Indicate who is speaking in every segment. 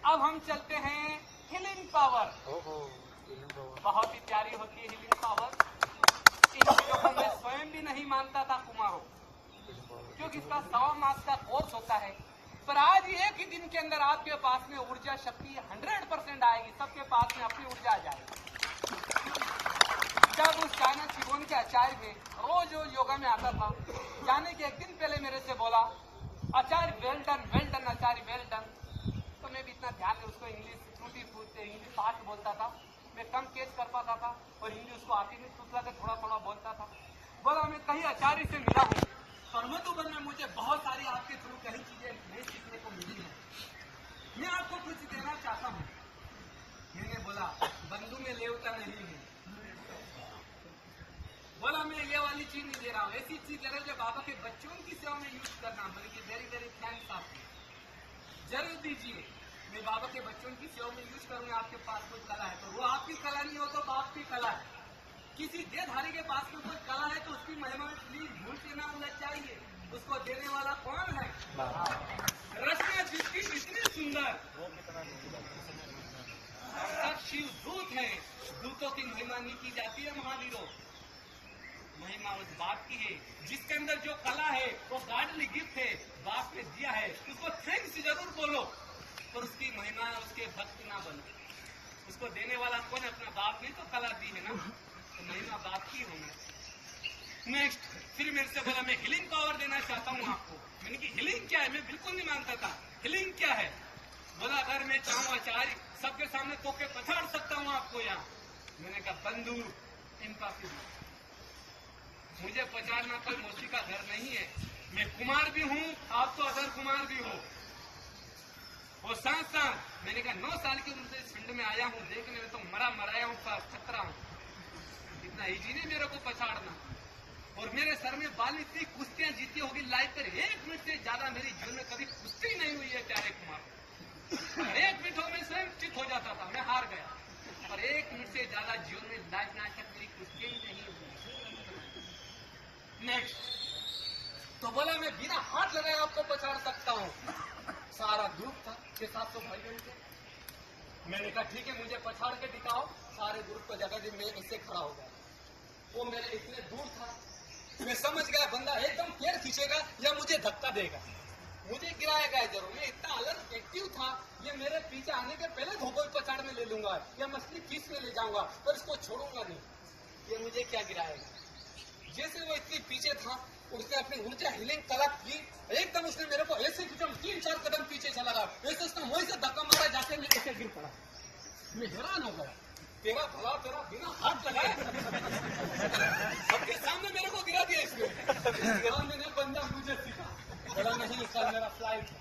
Speaker 1: अब हम चलते हैं हीलिंग पावर। बहुत ही प्यारी होती है हीलिंग पावर। इन चीजों को मैं स्वयं भी नहीं मानता था कुमारों, क्योंकि इसका 100 मास का कोर्स होता है। पर आज एक ही दिन के अंदर आपके पास में ऊर्जा शक्ति 100% आएगी, सबके पास में अपनी ऊर्जा आ जाएगी। जब उस चाणक्य त्रिभुवन के आचार्य में रोज योगा में आता था, जाने के एक दिन पहले मेरे से बोला, आचार्य वेल डन आचार्य वेल डन। तो मैं भी इतना ध्यान में उसको इंग्लिश टूटी फूटते इंग्लिश फास्ट बोलता था, मैं कम कैच कर पाता था और हिंदी उसको आती नहीं, टूटला कर थोड़ा थोड़ा बोलता था। बोला मैं कहीं आचार्य से मिला हूँ और मधुबन में मुझे बहुत सारी आपके थ्रू कई चीजें नई सीखने को मिली है, मैं आपको कुछ देना चाहता हूँ। मैंने बोला बंधु में लेवता नहीं है। बोला मैं ये वाली चीज नहीं दे रहा हूँ, ऐसी चीज दे रहा हूँ जो बाबा के बच्चों की सेवा में यूज करना। बोले कि वेरी वेरी थैंक्स आपको, जरूर दीजिए, मैं बाबा के बच्चों की सेवा में यूज करूंगा। आपके पास कोई कला है तो वो आपकी कला नहीं हो तो बाप की कला है। किसी देहधारी के पास में कोई कला है तो उसकी महिमा में प्लीज भूल के ना होना चाहिए। उसको देने वाला कौन है? रचना जिसकी इतनी सुंदर, सब शिव दूत है, दूतों की महिमा नहीं की जाती है महावीरों। महिमा उस बाप की है जिसके अंदर जो कला है वो गॉडली गिफ्ट है, बाप ने दिया है, उसको थैंक्स जरूर बोलो, पर उसकी महिमा उसके भक्त ना बनो। उसको देने वाला कौन है? अपना बाप ने तो कला दी है ना, तो महिमा बाप की होना। नेक्स्ट फिर मेरे से बोला मैं हीलिंग पावर देना चाहता हूँ आपको। मैंने कि हीलिंग क्या है? मैं बिल्कुल नहीं मानता था हीलिंग क्या है। बोला अगर मैं चाहूँ आचार्य सबके सामने तो के पछाड़ सकता हूँ आपको यहाँ। मैंने कहा बंधु इम्पॉसिबल, मुझे पछाड़ना कोई मौसी का घर नहीं है। मैं कुमार भी हूँ, आप तो अदर कुमार भी हो। और साथ साथ मैंने कहा 9 साल की उम्र से ठंड में आया हूँ, देखने में तो मराया हूँ, खतरा हूँ। इतना इजी नहीं मेरे को पछाड़ना। और मेरे सर में बाल, इतनी कुश्तियां जीती होगी लाइफ पर, 1 मिनट से ज्यादा मेरी जीवन में कभी कुश्ती नहीं हुई है प्यारे कुमार। 1 मिनट हो मैं स्वयं चित हो जाता था, मैं हार गया। और 1 मिनट से ज्यादा जीवन में लाइफ में आज तक मेरी कुश्ती ही नहीं हुई। नेक्स्ट तो बोला मैं बिना हाथ लगाए आपको पछाड़ सकता हूँ। सारा ग्रुप था, 600-700 भाई बहन थे। मैंने कहा ठीक है मुझे पछाड़ के दिखाओ। सारे ग्रुप को जगह दी, मैं इससे खड़ा हो गया। वो मेरे इतने दूर था, मैं समझ गया बंदा एकदम पैर खींचेगा या मुझे धक्का देगा, मुझे गिराएगा जरूर। मैं इतना अलर्ट एक्टिव था, ये मेरे पीछे आने के पहले धोखो पछाड़ में ले लूंगा या मछली फीस में ले जाऊंगा, पर इसको छोड़ूंगा नहीं, ये मुझे क्या गिराएगा। जैसे वो इतनी पीछे था, उसने अपनी ऊर्जा हीलिंग कला की, एकदम उसने मेरे को ऐसे 3-4 कदम पीछे चला गया। ऐसे उसने वहीं से धक्का मारा, जाके मैं ऐसे गिर पड़ा। मैं हैरान हो गया, तेरा भला तेरा बिना हाथ लगाए सबके सामने मेरे को गिरा दिया इसने। यहाँ मैंने बंदा मुझे सीखा, बड़ा नहीं कल मेरा फ्लाइट है,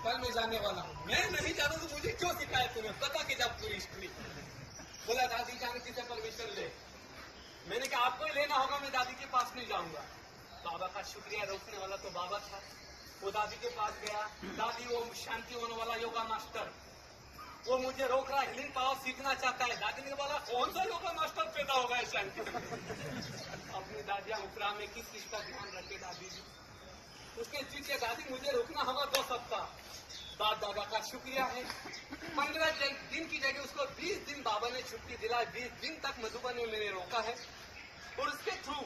Speaker 1: कल मैं जाने वाला हूँ। मैं नहीं जानू तो मुझे क्यों सिखाया तुम्हें, पता कि जब पूरी हिस्ट्री। बोला दादी जानकी से परमिशन ले। मैंने कहा आपको ही लेना होगा, मैं दादी के पास नहीं जाऊंगा। बाबा का शुक्रिया, रोकने वाला तो बाबा था। वो दादी के पास गया, दादी वो शांति होने वाला योगा मास्टर, वो मुझे रोक रहा, हीलिंग पावर सीखना चाहता है। दादी ने बोला कौन सा योगा मास्टर पैदा होगा है शांति। अपनी दादियां उपरा में किस चीज का ध्यान रखे दादी जी, उसके पीछे दादी मुझे रोकना होगा 2 सप्ताह। बाप दादा का शुक्रिया है, 15 दिन की जगह उसको 20 दिन बाबा ने छुट्टी दिलाई। 20 दिन तक मधुबन में मैंने रोका है, और उसके थ्रू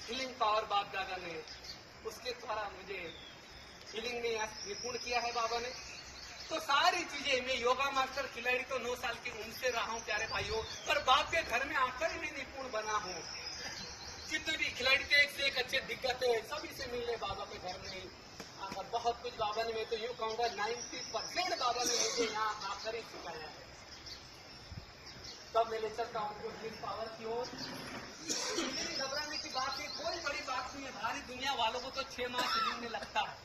Speaker 1: हीलिंग पावर बाप दादा ने, उसके द्वारा मुझे हीलिंग में निपुण किया है बाबा ने। तो सारी चीजें, मैं योगा मास्टर खिलाड़ी तो 9 साल की उम्र से रहा हूँ प्यारे भाइयों, पर बाप के घर में आकर ही मैं निपुण बना हूँ। जितने भी खिलाड़ी थे एक से एक अच्छे दिग्गज थे, सभी से मिलने बाबा के घर में आकर बहुत कुछ बाबा ने, मैं तो यूँ कहूँगा 90% बाबा ने मुझे यहाँ आकर ही सिखाया है। तब मैं ले चलता हूँ हीलिंग पावर की ओर। घबराने की बात है, कोई बड़ी बात नहीं है। भारी दुनिया वालों को तो 6 माह हीलिंग में लगता है,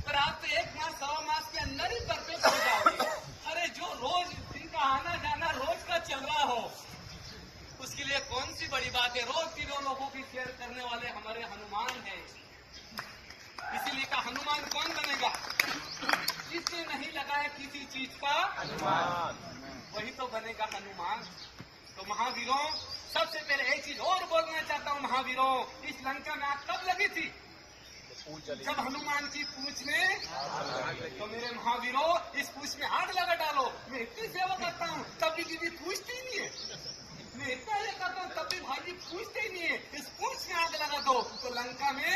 Speaker 1: पर आप तो 1 माह 1.25 माह के अंदर ही परफेक्ट हो जाओगे। अरे जो रोज दिन का आना जाना रोज का चल रहा हो, उसके लिए कौन सी बड़ी बात है। रोज की 2 लोगों की शेयर करने वाले हमारे हनुमान हैं। इसीलिए का हनुमान कौन बनेगा? जिसने नहीं लगाया किसी चीज का अनुमान, वही तो बनेगा हनुमान। तो महावीरों, सबसे पहले एक चीज और बोलना चाहता हूँ महावीरों, इस लंका में आग कब लगी थी? जब हनुमान की पूछ में तो मेरे महावीरों इस पूछ में आग लगा डालो। मैं इतनी सेवा करता हूँ तब भी दीदी पूछती ही नहीं है। मैं इतना ये करता हूँ तब भी भाई जी पूछते ही नहीं है। इस पूछ में आग लगा दो तो लंका में।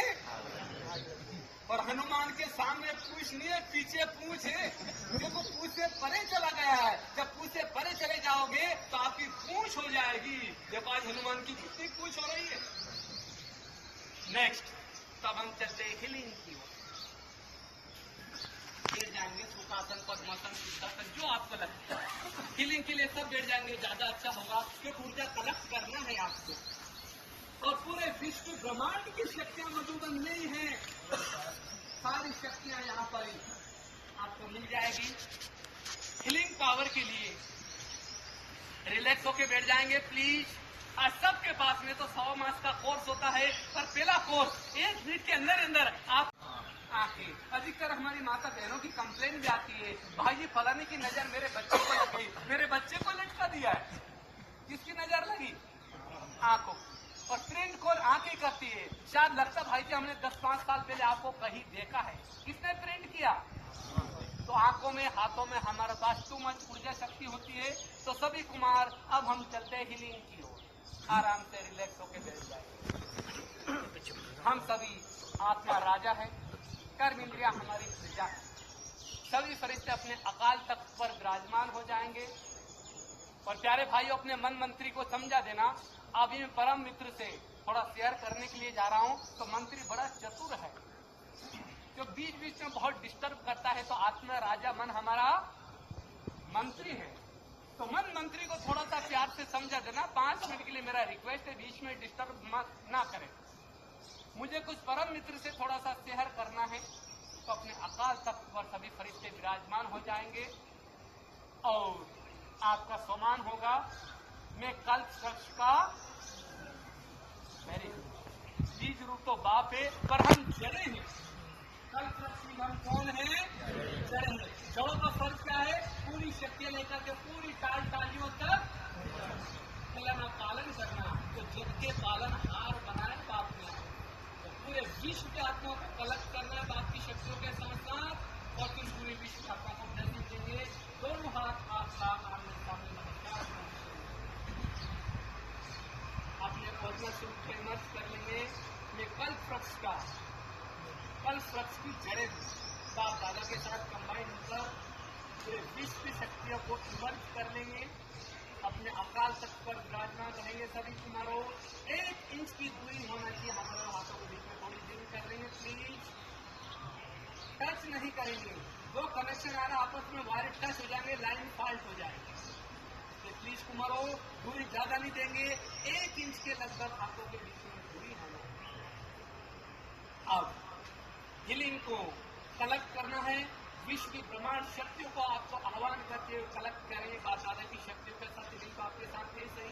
Speaker 1: और हनुमान के सामने पूछ नहीं है, पीछे पूछ है। देखो पूछ से परे चला गया है। जब पूछ से परे चले जाओगे तो आपकी पूछ हो जाएगी। देखो आज हनुमान की कितनी पूछ हो रही है। नेक्स्ट तब हम चलते हैं हीलिंग की ओर। बैठ जाएंगे सुखासन, पद्मासन, सिद्धासन, जो आपको लगता है। हीलिंग के लिए सब बैठ जाएंगे, ज्यादा अच्छा होगा क्योंकि ऊर्जा कलेक्ट करना है आपको। और पूरे विश्व ब्रह्मांड की शक्तियां मौजूद नहीं है। सारी शक्तियां यहाँ पर ही आपको मिल जाएगी हीलिंग पावर के लिए। रिलैक्स होके बैठ जाएंगे प्लीज। आज सबके पास में तो 100 मास का कोर्स होता है, पर पहला कोर्स 1 मिनट के अंदर अंदर आप आके। अधिकतर हमारी माता बहनों की कंप्लेन भी आती है, भाई जी फलाने की नजर मेरे बच्चे को लग गई, मेरे बच्चे को लटका दिया है। किसकी नजर लगी? आंखों। और प्रिंट कौन? आंखें करती है। शायद लगता भाई जी हमने 10-5 साल पहले आपको कहीं देखा है। किसने प्रिंट किया? तो आंखों में, हाथों में हमारा वास्तु मन ऊर्जा शक्ति होती है। तो सभी कुमार अब हम चलते हैं हीलिंग की ओर। आराम से रिलैक्स होकर बैठ जाए। हम सभी आत्मा राजा है, कर्म इंद्रिया हमारी प्रजा है। सभी फरिश्ते अपने अकाल तख्त पर विराजमान हो जाएंगे। और प्यारे भाइयों अपने मन मंत्री को समझा देना। अभी मैं परम मित्र से थोड़ा शेयर करने के लिए जा रहा हूं। तो मंत्री बड़ा चतुर है, जो बीच बीच में बहुत डिस्टर्ब करता है। तो आत्मा राजा मन हमारा मंत्री है, तो मन मंत्री को थोड़ा सा प्यार से समझा देना। 5 मिनट के लिए मेरा रिक्वेस्ट है, बीच में डिस्टर्ब ना करें। मुझे कुछ परम मित्र से थोड़ा सा शेयर करना है। तो अपने अकाल तख्त पर सभी फरिश्ते विराजमान हो जाएंगे और आपका सम्मान होगा। मैं कल्प वृक्ष का बीज रूप तो बाप है, पर हम जड़े हैं। कल्प वृक्ष में हम कौन है? जड़े हैं। जड़ों का फर्ज क्या है? पूरी शक्तियां लेकर के पूरी टालियों तक चलना, पालन करना। तो जग के पालन हार बनाए बाप ने। तो पूरे विश्व के आत्मा को कलेक्ट करना है बाप की शक्तियों के साथ साथ। और फिर पूरे विश्व के आत्मा को ब्लेसिंग देंगे। दोनों हाथ आपका आमने सामने नमस्कार अपने पौधे से उठे मर्ज कर लेंगे। मैं कल्प वृक्ष की जड़ें बाप दादा के साथ कंबाइन होकर पूरे विश्व की शक्तियों को इमर्ज कर लेंगे। अपने अकाल तख्त पर विराजमान रहेंगे सभी कुमारों। 1 इंच की दूरी होना चाहिए हमारे हाथों के बीच में। थोड़ी दूरी कर लेंगे प्लीज। टच नहीं करेंगे। दो कनेक्शन आ रहा आपस में, वायर टच हो जाएंगे, लाइन फॉल्ट हो जाएगी। तो प्लीज कुमारों दूरी ज्यादा नहीं देंगे। 1 इंच के लगभग हाथों के बीच में दूरी होना। अब हीलिंग को कलेक्ट करना है। विश्व की ब्रह्मांड शक्तियों को आपको आह्वान करते हुए कलेक्ट करेंगे। बाप दादा की शक्तियों के साथ हीलिंग को आपके साथ है सही।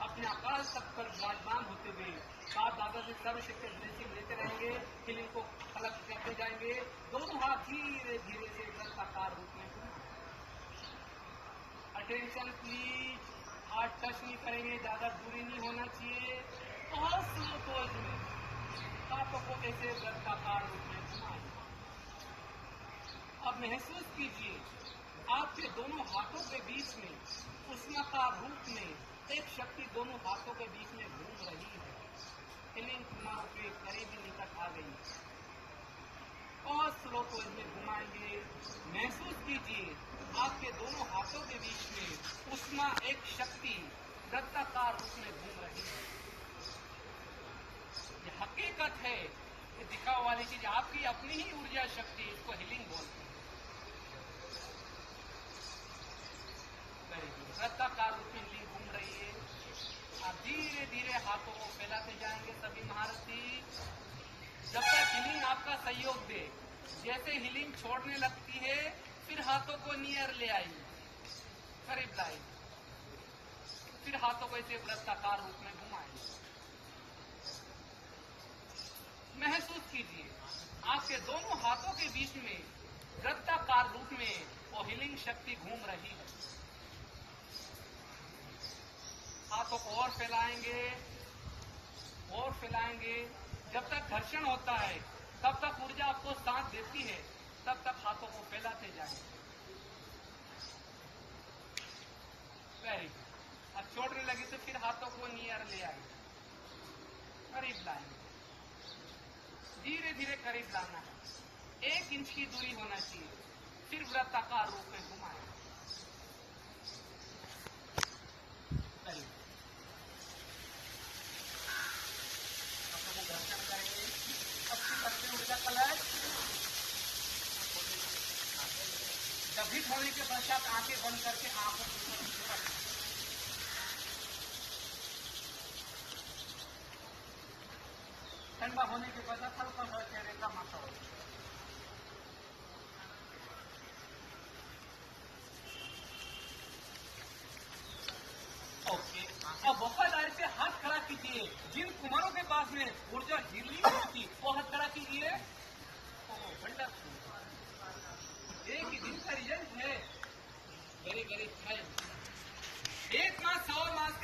Speaker 1: अपने अकाल तख्त पर विराजमान होते हुए बाप दादा से सर्वशक्ति ब्लेसिंग लेते रहेंगे। हीलिंग को कलेक्ट करते जाएंगे। दोनों हाथ धीरे धीरे से वृत्ताकार रूप में। Attention please. हाथ टच नहीं करेंगे, ज्यादा दूरी नहीं होना चाहिए। बहुत स्लो पोज में हाथों को ऐसे वृत्ताकार रूप में घुमाएं। अब महसूस कीजिए आपके दोनों हाथों के बीच में उष्माकार रूप में एक शक्ति दोनों हाथों के बीच में घूम रही है। हीलिंग कुमारों के करीबी निकट आ गई। और स्लो पोज में घुमाएंगे। महसूस कीजिए आपके दोनों हाथों के बीच में उष्मा एक शक्ति वृत्ताकार रूप में घूम रही है। ये हकीकत है, ये दिखाव वाली चीज आपकी अपनी ही ऊर्जा शक्ति, इसको हीलिंग बोलते हैं। वृत्ताकार रूप में हीलिंग घूम रही है। आप धीरे धीरे हाथों को फैलाते जाएंगे सभी महारथी, जब तक हीलिंग आपका सहयोग दे। जैसे हीलिंग छोड़ने लगती है फिर हाथों को नियर ले आएंगे, करीब लाएंगे, फिर हाथों को ऐसे वृत्ताकार रूप में घुमाएंगे। महसूस कीजिए आपके दोनों हाथों के बीच में वृत्ताकार रूप में वो हीलिंग शक्ति घूम रही है। हाथों को और फैलाएंगे और फैलाएंगे। जब तक घर्षण होता है तब तक ऊर्जा आपको साथ देती है, तब तक हाथों को फैलाते जाएं। Very good. अब छोड़ने लगी तो फिर हाथों को नियर ले आएंगे, करीब लाएंगे, धीरे धीरे करीब लाना है। 1 इंच की दूरी होना चाहिए, फिर वृत्ताकार रूप में घुमाएं। ऊर्जा कलश जब हिट होने के पश्चात आंखें बंद करके आंखों को ठंडा होने के पश्चात हल्का सा चेहरे का मसाज। ओके, अब वफादारी से हाथ खड़ा कीजिए। जिन कुमारों के पास में ऊर्जा ढीली होती वो हाथ खड़ा कीजिए। एक ही दिन का रिजल्ट है, वेरी वेरी फाइन। 1 मास 100 मास